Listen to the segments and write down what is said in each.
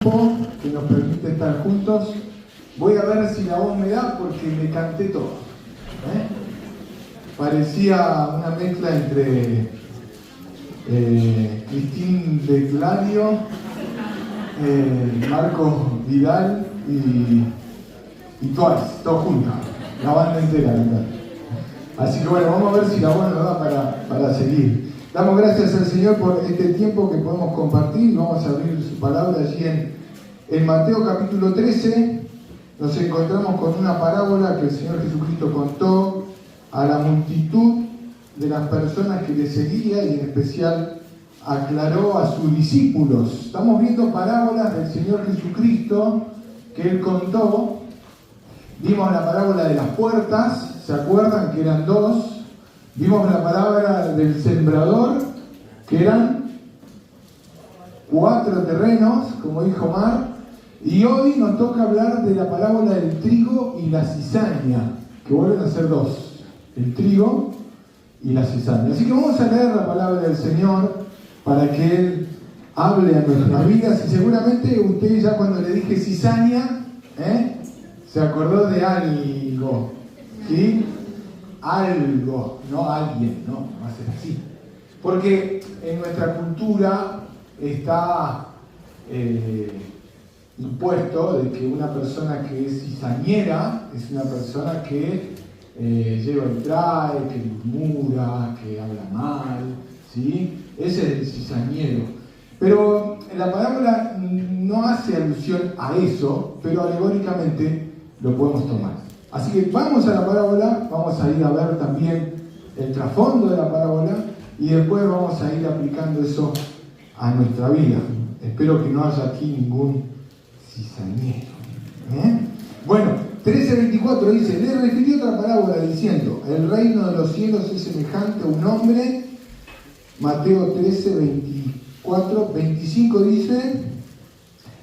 tiempo que nos permite estar juntos. Voy a ver si la voz me da porque me canté todo. Parecía una mezcla entre Cristín de Clario, Marco Vidal y Twice, todos juntos, la banda entera, ¿verdad? Así que bueno, vamos a ver si la voz nos da para seguir. Damos gracias al Señor por este tiempo que podemos compartir. Vamos a abrir su palabra allí en Mateo capítulo 13. Nos encontramos con una parábola que el Señor Jesucristo contó a la multitud de las personas que le seguía y en especial aclaró a sus discípulos. Estamos viendo parábolas del Señor Jesucristo que Él contó. Vimos la parábola de las puertas, ¿se acuerdan que eran dos? Vimos la parábola del sembrador, que eran 4 terrenos, como dijo Mar. Y hoy nos toca hablar de la parábola del trigo y la cizaña, que vuelven a ser 2, el trigo y la cizaña. Así que vamos a leer la palabra del Señor para que Él hable a nuestras vidas. Y seguramente usted ya cuando le dije cizaña, se acordó de algo, ¿sí? Algo, no alguien, no, va a ser así. Porque en nuestra cultura está impuesto de que una persona que es cizañera es una persona que lleva y trae, que murmura, que habla mal, ¿sí? Ese es el cizañero. Pero la parábola no hace alusión a eso, pero alegóricamente lo podemos tomar. Así que vamos a la parábola, vamos a ir a ver también el trasfondo de la parábola y después vamos a ir aplicando eso a nuestra vida. Espero que no haya aquí ningún cizañero. Bueno, 13:24 dice: le refirió otra parábola diciendo, el reino de los cielos es semejante a un hombre. Mateo 13:24, 25 dice: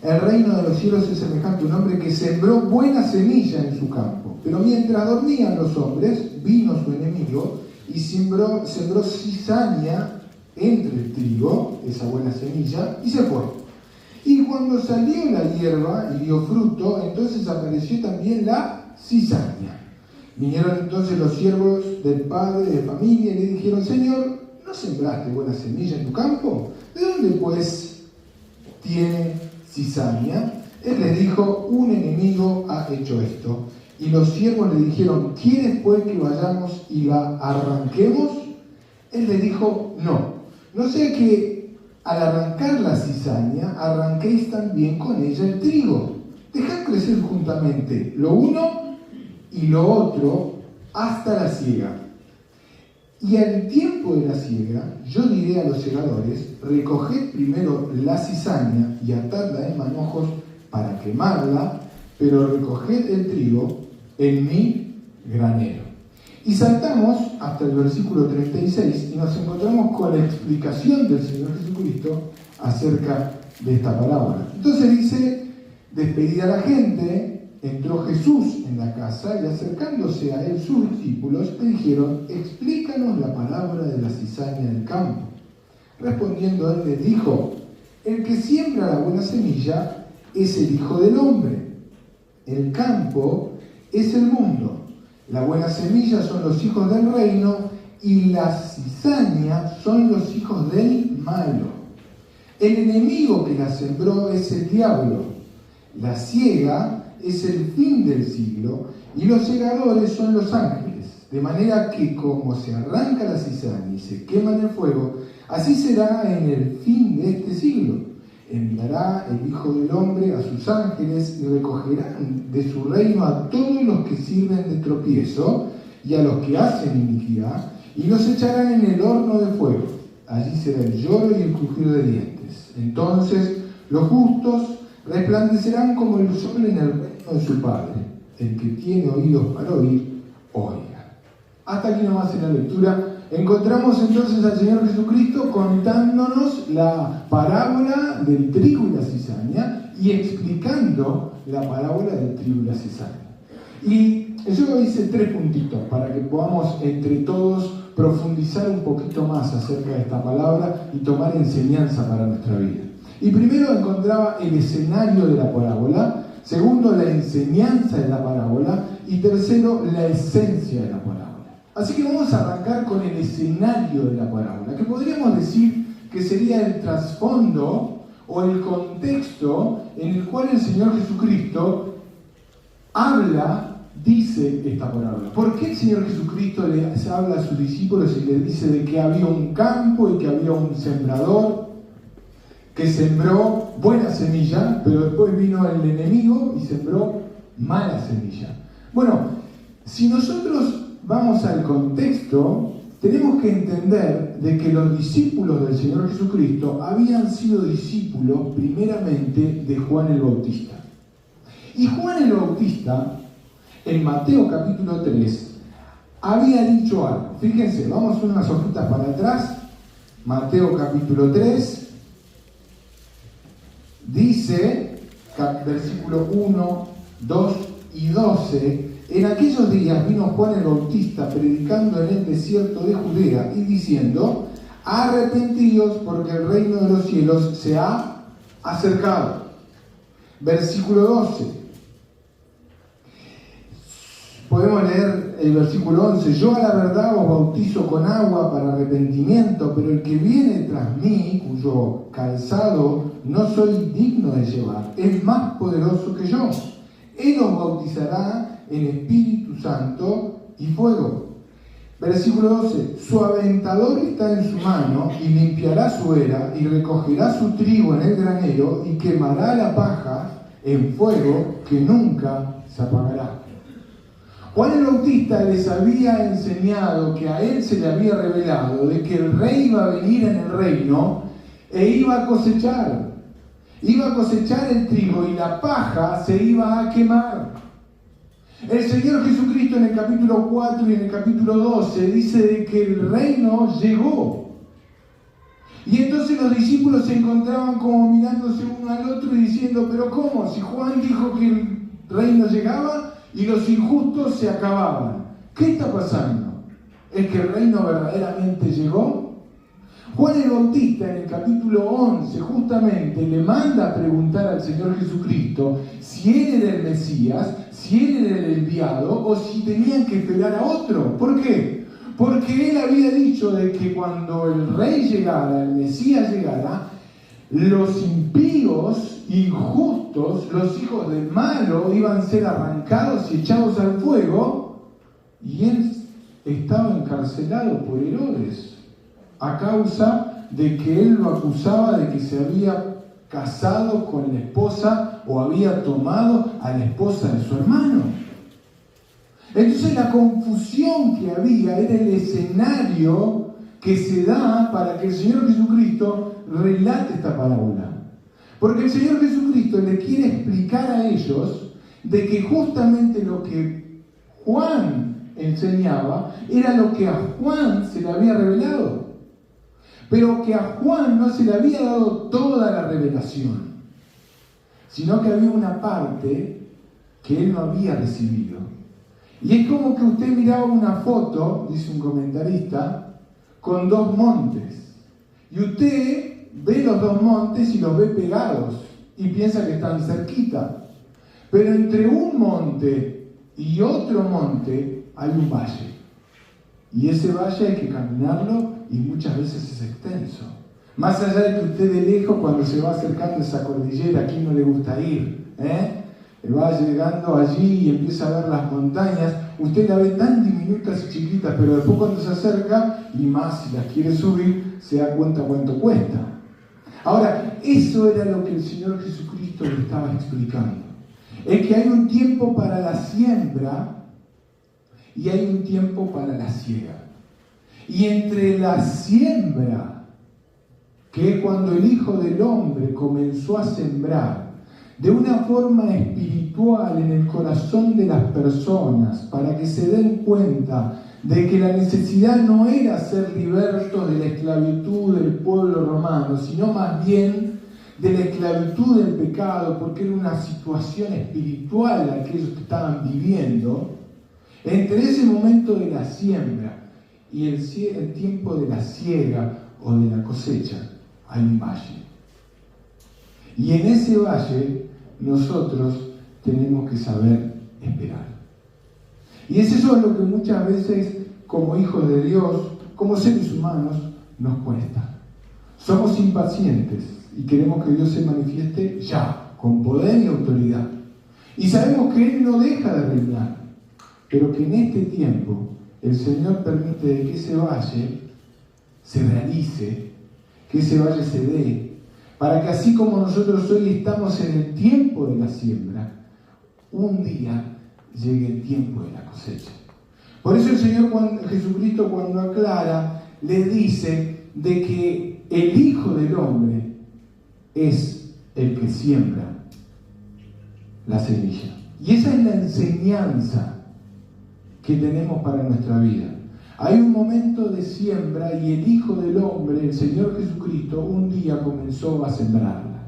el reino de los cielos es semejante a un hombre que sembró buena semilla en su campo. Pero mientras dormían los hombres, vino su enemigo y sembró cizaña entre el trigo, esa buena semilla, y se fue. Y cuando salió la hierba y dio fruto, entonces apareció también la cizaña. Vinieron entonces los siervos del padre de familia y le dijeron: Señor, ¿no sembraste buena semilla en tu campo? ¿De dónde pues tiene cizaña? Él les dijo: un enemigo ha hecho esto. Y los siervos le dijeron: ¿quieres pues que vayamos y la arranquemos? Él les dijo: no sea que al arrancar la cizaña arranquéis también con ella el trigo. Dejad crecer juntamente lo uno y lo otro hasta la siega. Y al tiempo de la siega, yo diré a los segadores: recoged primero la cizaña y atadla en manojos para quemarla, pero recoged el trigo en mi granero. Y saltamos hasta el versículo 36 y nos encontramos con la explicación del Señor Jesucristo acerca de esta parábola. Entonces dice: despedida la gente, entró Jesús en la casa y acercándose a él sus discípulos le dijeron: explícanos la parábola de la cizaña del campo. Respondiendo él les dijo: el que siembra la buena semilla es el Hijo del Hombre. El campo es el mundo. La buena semilla son los hijos del reino y la cizaña son los hijos del malo. El enemigo que la sembró es el diablo. La siega es el fin del siglo y los segadores son los ángeles. De manera que como se arranca la cizaña y se quema en el fuego, así será en el fin de este siglo. Enviará el Hijo del Hombre a sus ángeles y recogerán de su reino a todos los que sirven de tropiezo y a los que hacen iniquidad, y los echarán en el horno de fuego. Allí será el lloro y el crujir de dientes. Entonces los justos resplandecerán como el sol en el reino de su Padre. El que tiene oídos para oír, oiga. Hasta aquí nomás en la lectura. Encontramos entonces al Señor Jesucristo contándonos la parábola del trigo y la cizaña y explicando la parábola del trigo y la cizaña. Y yo hice 3 puntitos para que podamos entre todos profundizar un poquito más acerca de esta palabra y tomar enseñanza para nuestra vida. Y primero encontraba el escenario de la parábola, segundo la enseñanza de la parábola y tercero la esencia de la parábola. Así que vamos a arrancar con el escenario de la parábola, que podríamos decir que sería el trasfondo o el contexto en el cual el Señor Jesucristo habla, dice esta parábola. ¿Por qué el Señor Jesucristo les habla a sus discípulos y les dice de que había un campo y que había un sembrador que sembró buena semilla, pero después vino el enemigo y sembró mala semilla? Bueno, si nosotros vamos al contexto, tenemos que entender de que los discípulos del Señor Jesucristo habían sido discípulos primeramente de Juan el Bautista. Y Juan el Bautista, en Mateo capítulo 3, había dicho algo. Fíjense, vamos unas hojitas para atrás. Mateo capítulo 3, dice, versículo 1, 2 y 12, en aquellos días vino Juan el Bautista predicando en el desierto de Judea y diciendo, arrepentíos porque el reino de los cielos se ha acercado. Versículo 12. Podemos leer el versículo 11. Yo a la verdad os bautizo con agua para arrepentimiento, pero el que viene tras mí, cuyo calzado no soy digno de llevar, es más poderoso que yo. Él os bautizará en Espíritu Santo y fuego. Versículo 12. Su aventador está en su mano y limpiará su era y recogerá su trigo en el granero y quemará la paja en fuego que nunca se apagará. Juan el Bautista les había enseñado que a él se le había revelado de que el rey iba a venir en el reino e iba a cosechar. Iba a cosechar el trigo y la paja se iba a quemar. El Señor Jesucristo en el capítulo 4 y en el capítulo 12 dice de que el reino llegó. Y entonces los discípulos se encontraban como mirándose uno al otro y diciendo, pero ¿cómo? Si Juan dijo que el reino llegaba y los injustos se acababan. ¿Qué está pasando? ¿Es que el reino verdaderamente llegó? Juan el Bautista en el capítulo 11 justamente le manda a preguntar al Señor Jesucristo si él era el Mesías, si él era el enviado o si tenían que esperar a otro. ¿Por qué? Porque él había dicho de que cuando el rey llegara, el Mesías llegara, los impíos, injustos, los hijos del malo iban a ser arrancados y echados al fuego, y él estaba encarcelado por Herodes a causa de que él lo acusaba de que se había casado con la esposa o había tomado a la esposa de su hermano. Entonces la confusión que había era el escenario que se da para que el Señor Jesucristo relate esta parábola. Porque el Señor Jesucristo le quiere explicar a ellos de que justamente lo que Juan enseñaba era lo que a Juan se le había revelado. Pero que a Juan no se le había dado toda la revelación, sino que había una parte que él no había recibido. Y es como que usted miraba una foto, dice un comentarista, con dos montes. Y usted ve los dos montes y los ve pegados y piensa que están cerquita. Pero entre un monte y otro monte hay un valle. Y ese valle hay que caminarlo y muchas veces es extenso. Más allá de que usted de lejos, cuando se va acercando a esa cordillera, ¿a quién no le gusta ir? Va llegando allí y empieza a ver las montañas, usted la ve tan diminutas y chiquitas, pero después cuando se acerca, y más si las quiere subir, se da cuenta cuánto cuesta. Ahora, eso era lo que el Señor Jesucristo le estaba explicando. Es que hay un tiempo para la siembra y hay un tiempo para la siega. Y entre la siembra, que es cuando el Hijo del Hombre comenzó a sembrar de una forma espiritual en el corazón de las personas, para que se den cuenta de que la necesidad no era ser libertos de la esclavitud del pueblo romano, sino más bien de la esclavitud del pecado, porque era una situación espiritual la que ellos estaban viviendo. Entre ese momento de la siembra y el tiempo de la siega o de la cosecha, hay un valle. Y en ese valle nosotros tenemos que saber esperar. Y es eso lo que muchas veces como hijos de Dios, como seres humanos, nos cuesta. Somos impacientes y queremos que Dios se manifieste ya, con poder y autoridad. Y sabemos que Él no deja de reinar, pero que en este tiempo el Señor permite que ese valle se realice, que ese valle se dé, para que así como nosotros hoy estamos en el tiempo de la siembra, un día llegue el tiempo de la cosecha. Por eso el Señor Jesucristo, cuando aclara, le dice de que el Hijo del Hombre es el que siembra la semilla. Y esa es la enseñanza que tenemos para nuestra vida. Hay un momento de siembra y el Hijo del Hombre, el Señor Jesucristo, un día comenzó a sembrarla.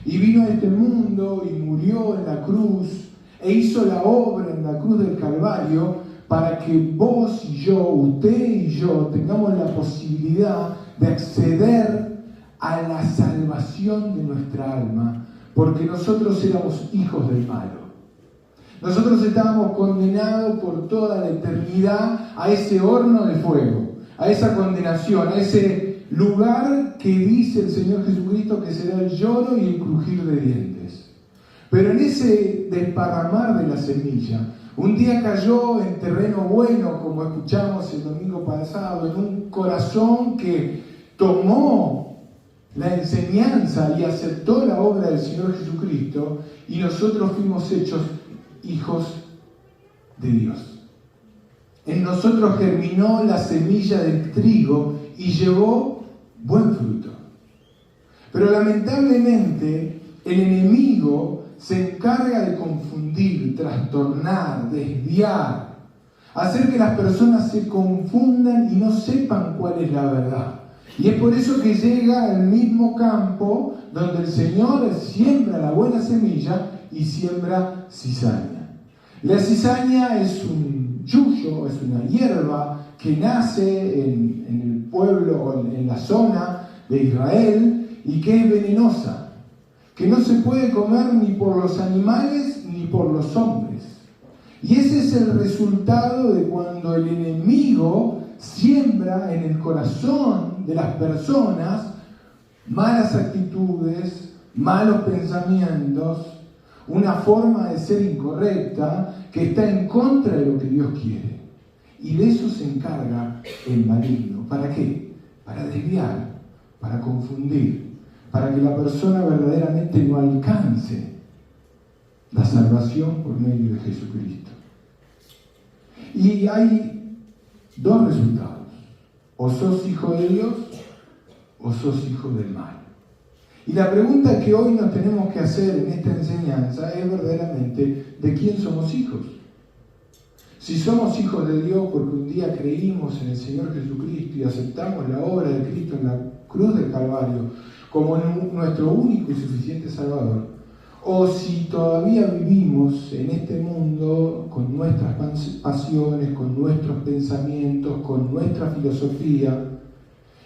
Y vino a este mundo y murió en la cruz e hizo la obra en la cruz del Calvario para que vos y yo, usted y yo, tengamos la posibilidad de acceder a la salvación de nuestra alma, porque nosotros éramos hijos del malo. Nosotros estábamos condenados por toda la eternidad a ese horno de fuego, a esa condenación, a ese lugar que dice el Señor Jesucristo que será el lloro y el crujir de dientes. Pero en ese desparramar de la semilla, un día cayó en terreno bueno, como escuchamos el domingo pasado, en un corazón que tomó la enseñanza y aceptó la obra del Señor Jesucristo, y nosotros fuimos hechos hijos de Dios. En nosotros germinó la semilla del trigo y llevó buen fruto. Pero lamentablemente el enemigo se encarga de confundir, trastornar, desviar, hacer que las personas se confundan y no sepan cuál es la verdad. Y es por eso que llega al mismo campo donde el Señor siembra la buena semilla y siembra cizaña. La cizaña es un yuyo, es una hierba que nace en el pueblo, en la zona de Israel, y que es venenosa, que no se puede comer ni por los animales ni por los hombres. Y ese es el resultado de cuando el enemigo siembra en el corazón de las personas malas actitudes, malos pensamientos, una forma de ser incorrecta que está en contra de lo que Dios quiere. Y de eso se encarga el maligno. ¿Para qué? Para desviar, para confundir, para que la persona verdaderamente no alcance la salvación por medio de Jesucristo. Y hay dos resultados: o sos hijo de Dios o sos hijo del mal. Y la pregunta que hoy nos tenemos que hacer en esta enseñanza es verdaderamente ¿de quién somos hijos? Si somos hijos de Dios porque un día creímos en el Señor Jesucristo y aceptamos la obra de Cristo en la cruz del Calvario como nuestro único y suficiente Salvador, o si todavía vivimos en este mundo con nuestras pasiones, con nuestros pensamientos, con nuestra filosofía,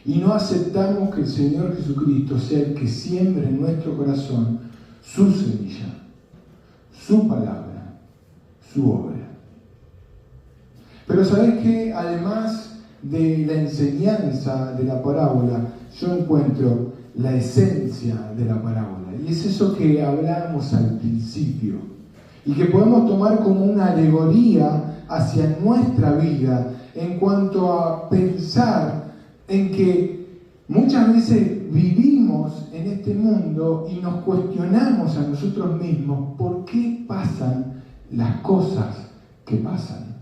y no aceptamos que el Señor Jesucristo sea el que siembre en nuestro corazón su semilla, su palabra, su obra. Pero ¿sabés qué? Además de la enseñanza de la parábola, yo encuentro la esencia de la parábola. Y es eso que hablábamos al principio y que podemos tomar como una alegoría hacia nuestra vida en cuanto a pensar en que muchas veces vivimos en este mundo y nos cuestionamos a nosotros mismos por qué pasan las cosas que pasan.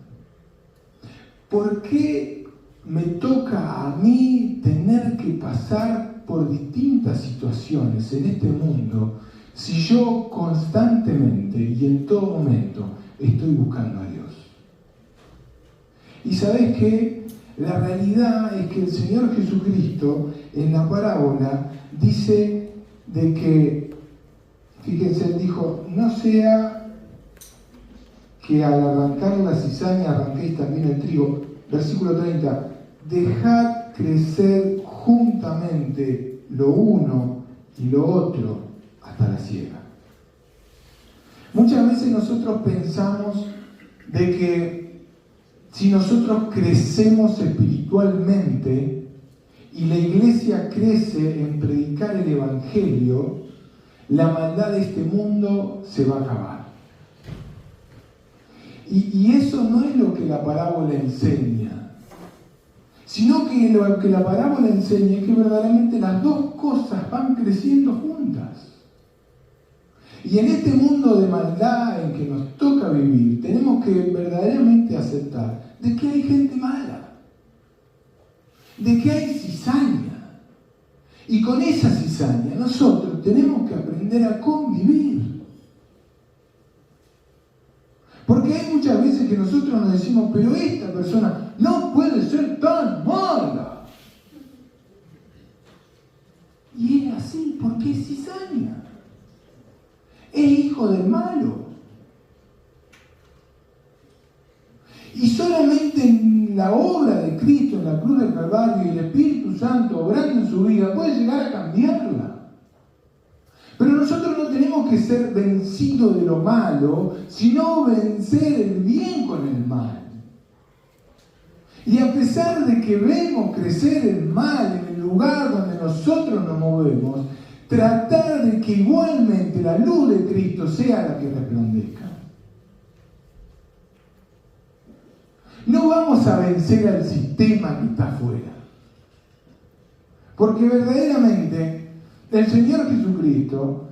¿Por qué me toca a mí tener que pasar por distintas situaciones en este mundo si yo constantemente y en todo momento estoy buscando a Dios? Y ¿sabés qué? La realidad es que el Señor Jesucristo en la parábola dice de que, fíjense, él dijo, no sea que al arrancar la cizaña arranquéis también el trigo. Versículo 30, dejad crecer juntamente lo uno y lo otro hasta la siega. Muchas veces nosotros pensamos de que si nosotros crecemos espiritualmente y la iglesia crece en predicar el Evangelio, la maldad de este mundo se va a acabar. Y eso no es lo que la parábola enseña, sino que lo que la parábola enseña es que verdaderamente las dos cosas van creciendo juntas. Y en este mundo de maldad en que nos toca vivir, tenemos que verdaderamente aceptar de que hay gente mala, de que hay cizaña. Y con esa cizaña nosotros tenemos que aprender a convivir. Porque hay muchas veces que nosotros nos decimos, pero esta persona no puede ser tan mala. Y es así porque es cizaña. Es hijo del malo. Y solamente en la obra de Cristo, en la cruz del Calvario, y el Espíritu Santo obrando en su vida, puede llegar a cambiarla. Pero nosotros no tenemos que ser vencidos de lo malo, sino vencer el bien con el mal. Y a pesar de que vemos crecer el mal en el lugar donde nosotros nos movemos, tratar de que igualmente la luz de Cristo sea la que resplandezca. No vamos a vencer al sistema que está afuera. Porque verdaderamente el Señor Jesucristo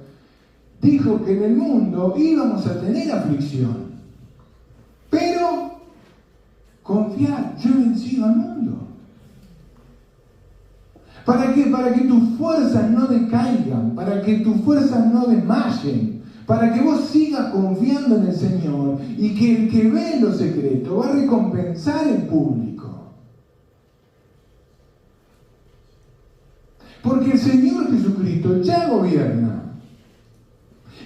dijo que en el mundo íbamos a tener aflicción. Pero confiad, yo he vencido al mundo. ¿Para qué? Para que tus fuerzas no decaigan, para que tus fuerzas no desmayen, para que vos sigas confiando en el Señor y que el que ve en lo secreto va a recompensar en público. Porque el Señor Jesucristo ya gobierna.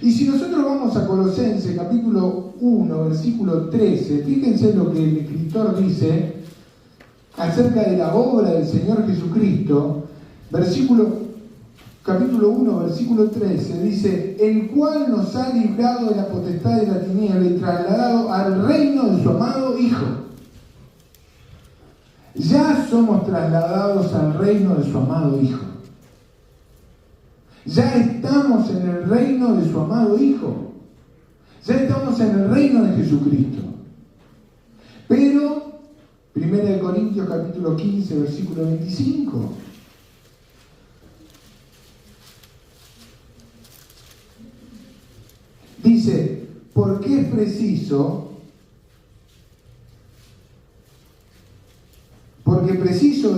Y si nosotros vamos a Colosenses capítulo 1, versículo 13, fíjense lo que el escritor dice acerca de la obra del Señor Jesucristo. Capítulo 1, versículo 13, dice: el cual nos ha librado de la potestad de la tiniebla y trasladado al reino de su amado Hijo. Ya somos trasladados al reino de su amado Hijo. Ya estamos en el reino de su amado Hijo. Ya estamos en el reino de Jesucristo. Pero, 1 Corintios capítulo 15, versículo 25. Dice, porque es preciso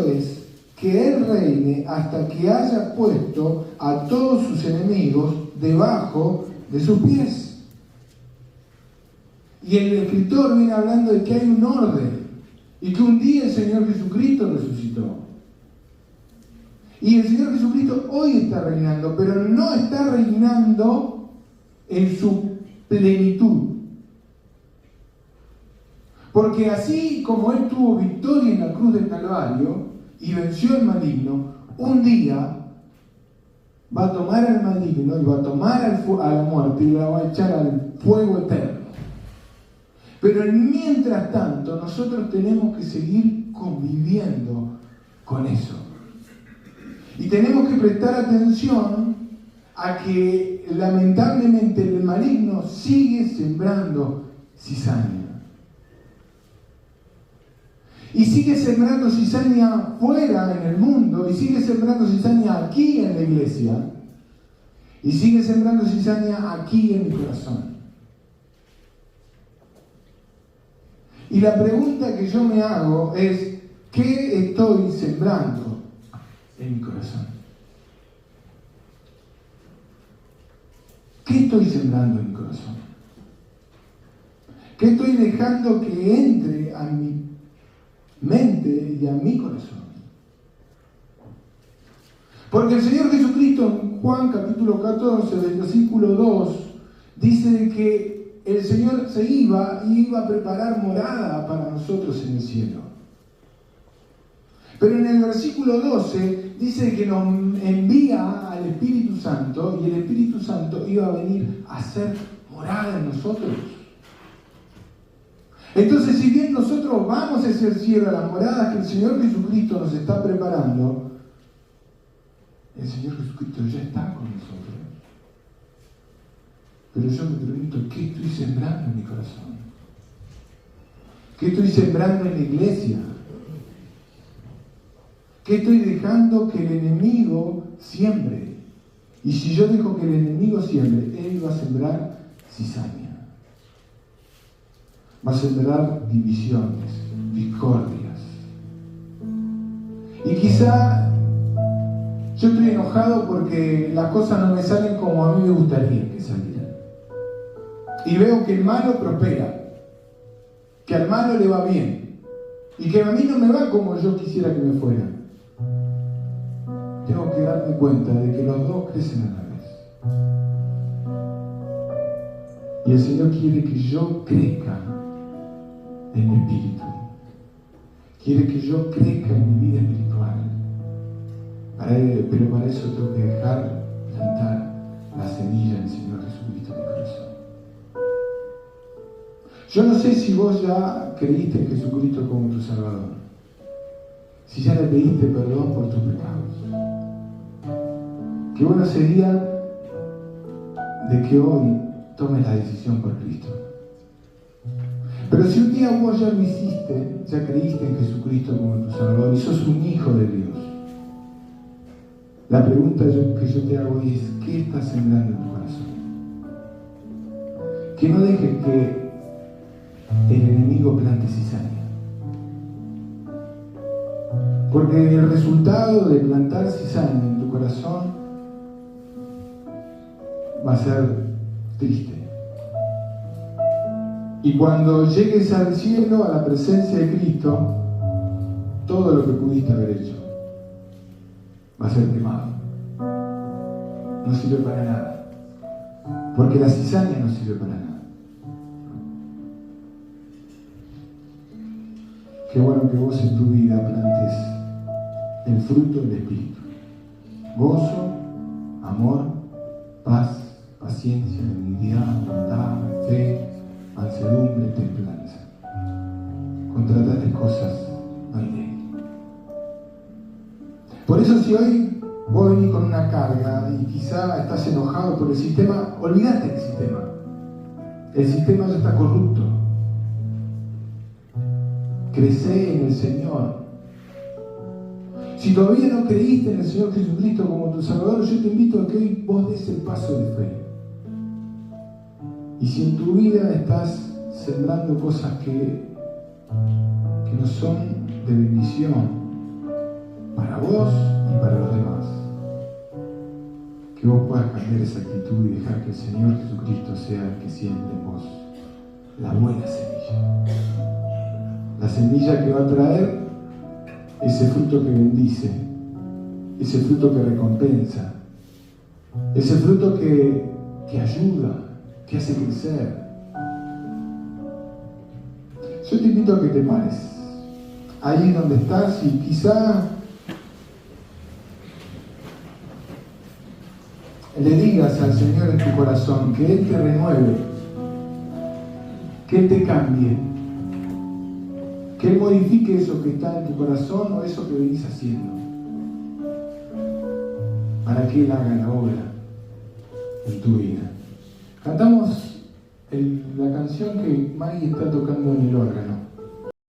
es que Él reine hasta que haya puesto a todos sus enemigos debajo de sus pies. Y el escritor viene hablando de que hay un orden y que un día el Señor Jesucristo resucitó. Y el Señor Jesucristo hoy está reinando, pero no está reinando en su plenitud. Porque así como Él tuvo victoria en la cruz del Calvario y venció al maligno, un día va a tomar al maligno y va a tomar a la muerte y la va a echar al fuego eterno. Pero mientras tanto, nosotros tenemos que seguir conviviendo con eso. Y tenemos que prestar atención a que lamentablemente el maligno sigue sembrando cizaña. Y sigue sembrando cizaña fuera en el mundo, y sigue sembrando cizaña aquí en la iglesia, y sigue sembrando cizaña aquí en mi corazón. Y la pregunta que yo me hago es, ¿qué estoy sembrando en mi corazón? ¿Qué estoy sembrando en mi corazón? ¿Qué estoy dejando que entre a mi mente y a mi corazón? Porque el Señor Jesucristo en Juan capítulo 14, versículo 2, dice que el Señor se iba y iba a preparar morada para nosotros en el cielo. Pero en el versículo 12 dice que nos envía al Espíritu Santo y el Espíritu Santo iba a venir a hacer morada en nosotros. Entonces, si bien nosotros vamos hacia el cielo, a las moradas que el Señor Jesucristo nos está preparando, el Señor Jesucristo ya está con nosotros. Pero yo me pregunto, ¿qué estoy sembrando en mi corazón? ¿Qué estoy sembrando en la iglesia? ¿Qué estoy dejando que el enemigo siembre? Y si yo dejo que el enemigo siembre, él va a sembrar cizaña. Va a sembrar divisiones, discordias. Y quizá yo estoy enojado porque las cosas no me salen como a mí me gustaría que salieran. Y veo que el malo prospera, que al malo le va bien, y que a mí no me va como yo quisiera que me fuera. Tengo que darme cuenta de que los dos crecen a la vez. Y el Señor quiere que yo crezca en mi espíritu. Quiere que yo crezca en mi vida espiritual. Pero para eso tengo que dejar plantar la semilla del Señor Jesucristo en mi corazón. Yo no sé si vos ya creíste en Jesucristo como tu Salvador. Si ya le pediste perdón por tus pecados. Qué bueno sería de que hoy tomes la decisión por Cristo. Pero si un día vos ya lo hiciste, ya creíste en Jesucristo como tu Salvador y sos un hijo de Dios, la pregunta que yo te hago hoy es, ¿qué estás sembrando en tu corazón? Que no dejes que el enemigo plante cizaña. Porque el resultado de plantar cizaña en tu corazón va a ser triste. Y cuando llegues al cielo, a la presencia de Cristo, todo lo que pudiste haber hecho va a ser quemado. No sirve para nada. Porque la cizaña no sirve para nada. Qué bueno que vos en tu vida plantes el fruto del Espíritu. Gozo, amor, paz, paciencia, benignidad, bondad, fe, mansedumbre, templanza. Contra tales cosas no hay ley. Por eso si hoy vos venís con una carga y quizá estás enojado por el sistema, olvídate del sistema. El sistema ya está corrupto. Crecé en el Señor. Si todavía no creíste en el Señor Jesucristo como tu Salvador, yo te invito a que hoy vos des el paso de fe. Y si en tu vida estás sembrando cosas que no son de bendición para vos y para los demás, que vos puedas cambiar esa actitud y dejar que el Señor Jesucristo sea el que siembre en vos la buena semilla. La semilla que va a traer ese fruto que bendice, ese fruto que recompensa, ese fruto que ayuda, que hace crecer. Yo te invito a que te pares ahí donde estás y quizá le digas al Señor en tu corazón que Él te renueve, que Él te cambie, que Él modifique eso que está en tu corazón o eso que venís haciendo, para que Él haga la obra en tu vida. Cantamos la canción que Maggie está tocando en el órgano.